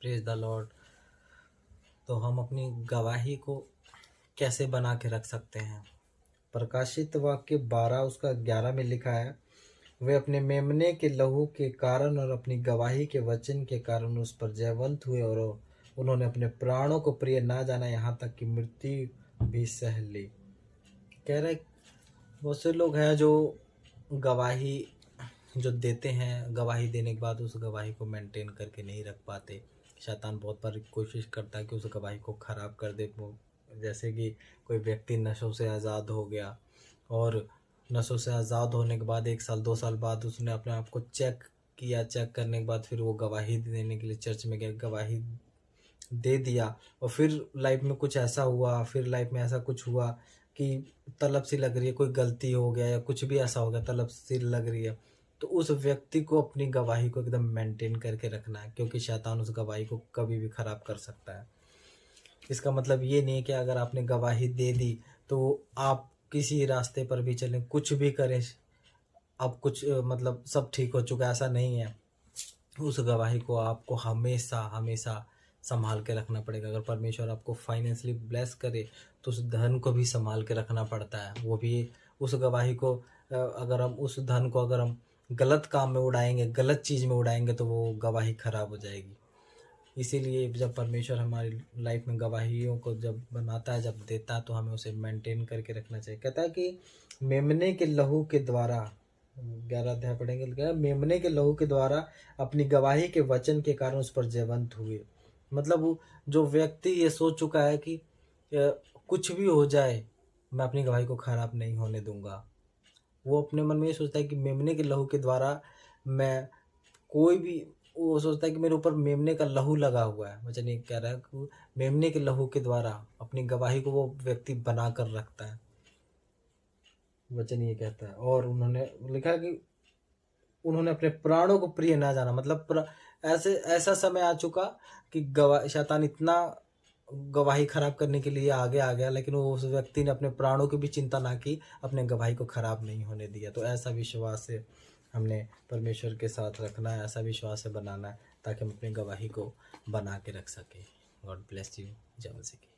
Praise the Lord. तो हम अपनी गवाही को कैसे बना के रख सकते हैं? प्रकाशित वाक्य 12 उसका 11 में लिखा है, वे अपने मेमने के लहू के कारण और अपनी गवाही के वचन के कारण उस पर जयवंत हुए और उन्होंने अपने प्राणों को प्रिय ना जाना, यहाँ तक कि मृत्यु भी सह ली। कह रहे बहुत से लोग हैं जो गवाही जो देते हैं, गवाही देने के बाद उस गवाही को मेंटेन करके नहीं रख पाते। शैतान बहुत बार कोशिश करता है कि उस गवाही को ख़राब कर दे। जैसे कि कोई व्यक्ति नशों से आज़ाद हो गया और नशों से आज़ाद होने के बाद 1 साल 2 साल बाद उसने अपने आप को चेक किया, चेक करने के बाद फिर वो गवाही देने के लिए चर्च में गया, गवाही दे दिया और फिर लाइफ में कुछ ऐसा हुआ, फिर लाइफ में ऐसा कुछ हुआ कि तलब सी लग रही है, कोई गलती हो गया या कुछ भी ऐसा हो गया, तलब सी लग रही है, तो उस व्यक्ति को अपनी गवाही को एकदम मेंटेन करके रखना है, क्योंकि शैतान उस गवाही को कभी भी ख़राब कर सकता है। इसका मतलब ये नहीं है कि अगर आपने गवाही दे दी तो आप किसी रास्ते पर भी चलें, कुछ भी करें, अब कुछ मतलब सब ठीक हो चुका, ऐसा नहीं है। उस गवाही को आपको हमेशा हमेशा संभाल के रखना पड़ेगा। अगर परमेश्वर आपको फाइनेंशियली ब्लेस करे तो उस धन को भी संभाल के रखना पड़ता है। वो भी उस गवाही को अगर हम उस धन को अगर हम गलत काम में उड़ाएंगे, गलत चीज़ में उड़ाएंगे तो वो गवाही खराब हो जाएगी। इसीलिए जब परमेश्वर हमारी लाइफ में गवाहियों को जब बनाता है, जब देता है, तो हमें उसे मेंटेन करके रखना चाहिए। कहता है कि मेमने के लहू के द्वारा, 11 अध्याय पढ़ेंगे, लिखा है मेमने के लहू के द्वारा अपनी गवाही के वचन के कारण उस पर जयवंत हुए। मतलब वो जो व्यक्ति ये सोच चुका है कि कुछ भी हो जाए मैं अपनी गवाही को खराब नहीं होने दूंगा, वो अपने मन में ये सोचता है कि मेमने के लहू के द्वारा मैं कोई भी, वो सोचता है कि मेरे ऊपर मेमने का लहू लगा हुआ है। वचन ये कह रहा है कि मेमने के लहू के द्वारा अपनी गवाही को वो व्यक्ति बना कर रखता है। वचन ये कहता है, और उन्होंने लिखा कि उन्होंने अपने प्राणों को प्रिय ना जाना। मतलब ऐसा समय आ चुका कि शैतान इतना गवाही खराब करने के लिए आगे आ गया, लेकिन वो उस व्यक्ति ने अपने प्राणों की भी चिंता ना की, अपने गवाही को खराब नहीं होने दिया। तो ऐसा विश्वास से हमने परमेश्वर के साथ रखना है, ऐसा विश्वास से बनाना है ताकि हम अपनी गवाही को बना के रख सकें। God bless you. जय मसीह की।